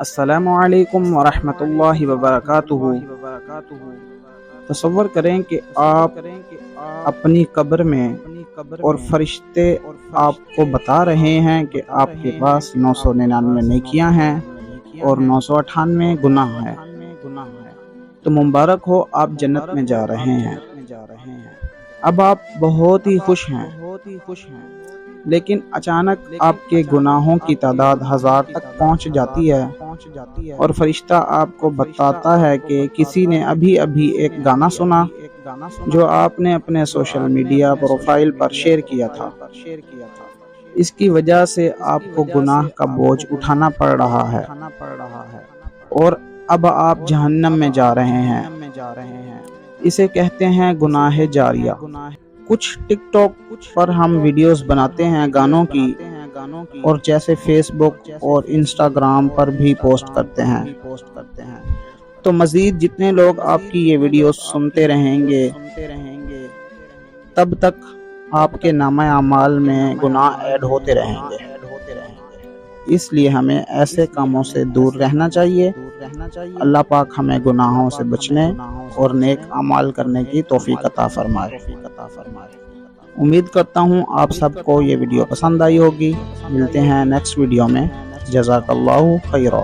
السلام علیکم ورحمۃ اللہ وبرکاتہ۔ تصور کریں کہ آپ اپنی قبر میں اور فرشتے آپ کو بتا رہے ہیں کہ آپ کے پاس 999 نیکیاں ہیں اور 998 گناہ ہیں، تو مبارک ہو، آپ جنت میں جا رہے ہیں۔ اب آپ بہت ہی خوش ہیں، لیکن اچانک آپ کے گناہوں کی تعداد 1000 تک پہنچ جاتی ہے اور فرشتہ آپ کو بتاتا ہے کہ کسی نے ابھی ایک گانا سنا جو آپ نے اپنے سوشل میڈیا پروفائل پر شیئر کیا تھا۔ اس کی وجہ سے آپ کو گناہ کا بوجھ اٹھانا پڑ رہا ہے اور اب آپ جہنم میں جا رہے ہیں۔ اسے کہتے ہیں گناہ جاریہ۔ کچھ ٹک ٹاک پر ہم ویڈیوز بناتے ہیں گانوں کی، اور جیسے فیس بک اور انسٹاگرام پر بھی پوسٹ کرتے ہیں، تو مزید جتنے لوگ آپ کی یہ ویڈیوز سنتے رہیں گے تب تک آپ کے نامہ اعمال میں گناہ ایڈ ہوتے رہیں گے۔ اس لیے ہمیں ایسے کاموں سے دور رہنا چاہیے۔ اللہ پاک ہمیں گناہوں سے بچنے اور نیک اعمال کرنے کی توفیق عطا فرمائے۔ امید کرتا ہوں آپ سب کو یہ ویڈیو پسند آئی ہوگی۔ ملتے ہیں نیکسٹ ویڈیو میں۔ جزاک اللہ خیرا۔